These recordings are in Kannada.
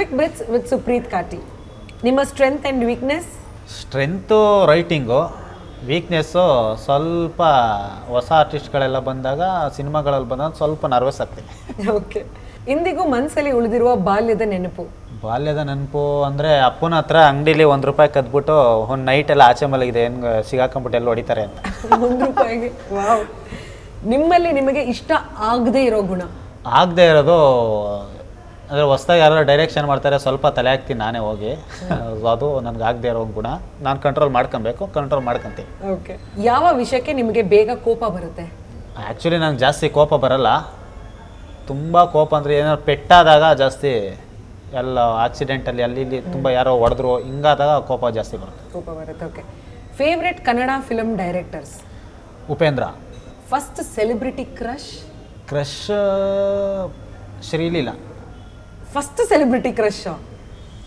Quick bits with Supreeth Kati. ನಿಮ್ಮ strength and weakness? Strength writing, weakness ಸ್ವಲ್ಪ ಹೊಸ ಆರ್ಟಿಸ್ಟ್ಗಳೆಲ್ಲ ಬಂದಾಗ ಸಿನಿಮಾಗಳಲ್ಲಿ ಬಂದಾಗ ಸ್ವಲ್ಪ ನರ್ವಸ್ ಆಗ್ತೀನಿ. ಓಕೆ. ಇಂದಿಗೂ ಮನಸ್ಸಲ್ಲಿ ಉಳಿದಿರುವ ಬಾಲ್ಯದ ನೆನಪು? ಬಾಲ್ಯದ ನೆನಪು ಅಂದರೆ ಅಪ್ಪನ ಹತ್ರ ಅಂಗಡಿಲಿ ₹1 ಕದ್ಬಿಟ್ಟು ಒಂದು ನೈಟೆಲ್ಲ ಆಚೆ ಮಲಗಿದೆ, ಏನು ಸಿಗಾಕೊಂಬಿಟ್ಟು ಎಲ್ಲ ಹೊಡಿತಾರೆ ಅಂತ. ₹1? ವಾವ್. ನಿಮ್ಮಲ್ಲಿ ನಿಮಗೆ ಇಷ್ಟ ಆಗದೇ ಇರೋ ಗುಣ? ಆಗದೆ ಇರೋದು ಅಂದರೆ ಹೊಸ್ದಾಗಿ ಯಾರು ಡೈರೆಕ್ಷನ್ ಮಾಡ್ತಾರೆ ಸ್ವಲ್ಪ ತಲೆ ಹಾಕ್ತೀನಿ ನಾನೇ ಹೋಗಿ. ಅದು ನನಗೆ ಆಗದೆ ಇರೋ ಗುಣ. ನಾನು ಕಂಟ್ರೋಲ್ ಮಾಡ್ಕೊಬೇಕು, ಕಂಟ್ರೋಲ್ ಮಾಡ್ಕೊತೀನಿ. ಓಕೆ. ಯಾವ ವಿಷಯಕ್ಕೆ ನಿಮಗೆ ಬೇಗ ಕೋಪ ಬರುತ್ತೆ? ಆ್ಯಕ್ಚುಲಿ ನಂಗೆ ಜಾಸ್ತಿ ಕೋಪ ಬರಲ್ಲ. ತುಂಬ ಕೋಪ ಅಂದರೆ ಏನಾದ್ರು ಪೆಟ್ಟಾದಾಗ ಜಾಸ್ತಿ, ಎಲ್ಲ ಆಕ್ಸಿಡೆಂಟಲ್ಲಿ ಅಲ್ಲಿ ಇಲ್ಲಿ ತುಂಬ ಯಾರೋ ಹೊಡೆದ್ರು ಹಿಂಗಾದಾಗ ಕೋಪ ಜಾಸ್ತಿ ಬರುತ್ತೆ. ಕೋಪ ಬರುತ್ತೆ. Okay. Favourite Kannada film directors? Upendra. First celebrity crush? Crush Sreeleela. First celebrity crush?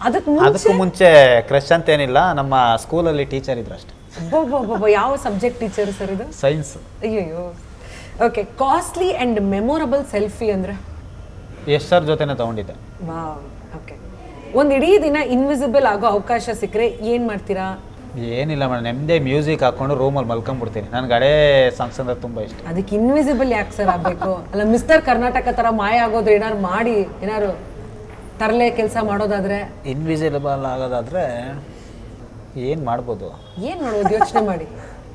ಅದಕ್ಕೂ ಮುಂಚೆ ಕ್ರಶ್ ಅಂತೇನಿಲ್ಲ, ನಮ್ಮ ಸ್ಕೂಲಲ್ಲಿ ಟೀಚರ್ ಇದ್ರು ಅಷ್ಟೇ. ಯಾವ ಸಬ್ಜೆಕ್ಟ್ ಟೀಚರ್ ಸರ್ ಇದು? ಸೈನ್ಸ್. ಅಯ್ಯೋ. Okay. Costly and memorable selfie ಅಂದರೆ? ಯಶ್ ಸರ್ ಜೊತೆನೇ ತೊಗೊಂಡಿದ್ದೆ. ವಾವ್. ಓಕೆ. ಒಂದು ಇಡೀ ದಿನ ಇನ್ವಿಸಿಬಲ್ ಆಗೋ ಅವಕಾಶ ಸಿಕ್ಕರೆ ಏನು ಮಾಡ್ತೀರಾ? ಏನಿಲ್ಲ ಮೇಡಮ್, ನೆಮ್ಮದಿ ಮ್ಯೂಸಿಕ್ ಹಾಕ್ಕೊಂಡು ರೂಮಲ್ಲಿ ಮಲ್ಕೊಂಡ್ಬಿಡ್ತೀನಿ. ನನಗೆ ಹಳೇ ಸಾಂಗ್ಸ್ ಅಂದರೆ ತುಂಬ ಇಷ್ಟ. ಅದಕ್ಕೆ ಇನ್ವಿಸಿಬಲ್ ಯಾಕೆ ಸರ್ ಆಗಬೇಕು? ಅಲ್ಲ, ಮಿಸ್ಟರ್ ಕರ್ನಾಟಕ ಥರ ಮಾಯ ಆಗೋದು ಏನಾದ್ರು ಮಾಡಿ, ಏನಾದ್ರು ತರಲೆ ಕೆಲಸ ಮಾಡೋದಾದ್ರೆ? ಇನ್ವಿಸಿಬಲ್ ಆಗೋದಾದರೆ ಏನು ಮಾಡ್ಬೋದು? ಏನು ಮಾಡೋದು ಯೋಚನೆ ಮಾಡಿ.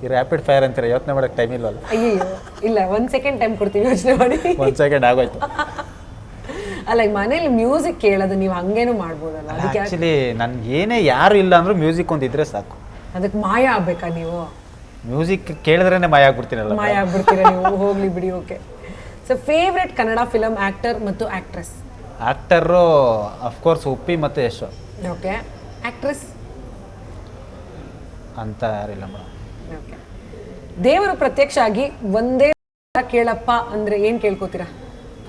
ಈ ರ್ಯಾಪಿಡ್ ಫೈರ್ ಅಂತಾರೆ, ಯೋಚನೆ ಮಾಡೋಕ್ಕೆ ಟೈಮ್ ಇಲ್ವಲ್ಲ. ಅಯ್ಯೋ, ಇಲ್ಲ, 1 ಸೆಕೆಂಡ್ ಟೈಮ್ ಕೊಡ್ತೀವಿ, ಯೋಚನೆ ಮಾಡಿ. 1 ಸೆಕೆಂಡ್ ಆಗೋಯ್ತು. ಅಲ್ಲ, ಮನೇಲಿ ಮ್ಯೂಸಿಕ್ ಕೇಳೋದು ನೀವು ಹಂಗೇನು ಮಾಡ್ಬೋದಲ್ಲ? ಅದಕ್ಕೆ ಆ್ಯಕ್ಚುಲಿ ನನ್ಗೆ ಏನೇ ಯಾರು ಇಲ್ಲ ಅಂದರೂ ಮ್ಯೂಸಿಕ್ ಒಂದು ಇದ್ರೆ ಸಾಕು. ಅದಕ್ಕೆ ಮಾಯ ಆಗ್ಬೇಕಾ ನೀವು? ಮ್ಯೂಸಿಕ್ ಕೇಳಿದ್ರೇ ಮಾಯ ಆಗ್ಬಿಡ್ತೀನಲ್ಲ. ಮಾಯ ಆಗ್ಬಿಡ್ತೀರಾ ನೀವು? ಹೋಗ್ಲಿ ಬಿಡಿ. Okay. So favourite Kannada film actor ಮತ್ತು ಆ್ಯಕ್ಟ್ರೆಸ್? ಆ್ಯಕ್ಟರು ಅಫ್ಕೋರ್ಸ್ ಉಪ್ಪಿ ಮತ್ತು ಯಶ್. ಓಕೆ. ಆ್ಯಕ್ಟ್ರೆಸ್ ಅಂತ ಯಾರಿಲ್ಲ ಮೇಡಮ್. ಓಕೆ. ದೇವರು ಪ್ರತ್ಯಕ್ಷ ಆಗಿ ಒಂದೇ ಕೇಳಪ್ಪ ಅಂದರೆ ಏನು ಕೇಳ್ಕೊತೀರಾ?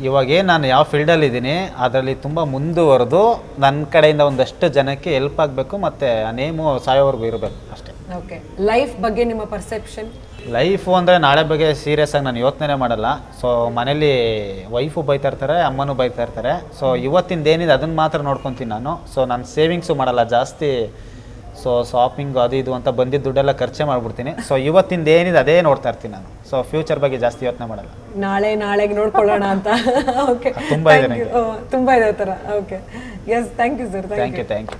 ಇವಾಗೇನು ನಾನು ಯಾವ ಫೀಲ್ಡಲ್ಲಿ ಇದ್ದೀನಿ ಅದರಲ್ಲಿ ತುಂಬ ಮುಂದುವರೆದು ನನ್ನ ಕಡೆಯಿಂದ ಒಂದಷ್ಟು ಜನಕ್ಕೆ ಹೆಲ್ಪ್ ಆಗಬೇಕು, ಮತ್ತು ಆ ನೇಮು ಸಾಯೋವರೆಗೂ ಇರಬೇಕು ಅಷ್ಟೇ. ಓಕೆ. ಲೈಫ್ ಬಗ್ಗೆ ನಿಮ್ಮ ಪರ್ಸೆಪ್ಷನ್? ಲೈಫು ಅಂದರೆ ನಾಳೆ ಬಗ್ಗೆ ಸೀರಿಯಸ್ ಆಗಿ ನಾನು ಯೋಚನೆ ಮಾಡಲ್ಲ. ಸೊ ಮನೇಲಿ ವೈಫು ಬೈತಾ ಇರ್ತಾರೆ, ಅಮ್ಮನೂ ಬೈತಾ ಇರ್ತಾರೆ. ಸೊ ಇವತ್ತಿಂದ ಏನಿದೆ ಅದನ್ನು ಮಾತ್ರ ನೋಡ್ಕೊತೀನಿ ನಾನು. ಸೊ ನಾನು ಸೇವಿಂಗ್ಸು ಮಾಡಲ್ಲ ಜಾಸ್ತಿ. ಸೊ ಶಾಪಿಂಗ್ ಅದು ಇದು ಅಂತ ಬಂದಿದ್ದ ದುಡ್ಡೆಲ್ಲ ಖರ್ಚೆ ಮಾಡಿಬಿಡ್ತೀನಿ. ಸೊ ಇವತ್ತಿಂದ ಏನಿದೆ ಅದೇ ನೋಡ್ತಾ ಇರ್ತೀನಿ ನಾನು. ಸೊ ಫ್ಯೂಚರ್ ಬಗ್ಗೆ ಜಾಸ್ತಿ ಯೋಚನೆ ಮಾಡಲ್ಲ. ನಾಳೆಗೆ ನೋಡ್ಕೊಳ್ಳೋಣ ಅಂತ. ಓಕೆ. ತುಂಬ ಇದೆ ತುಂಬ ಇದೆ ಆ ಥರ. Okay. Yes, thank you sir. Thank you.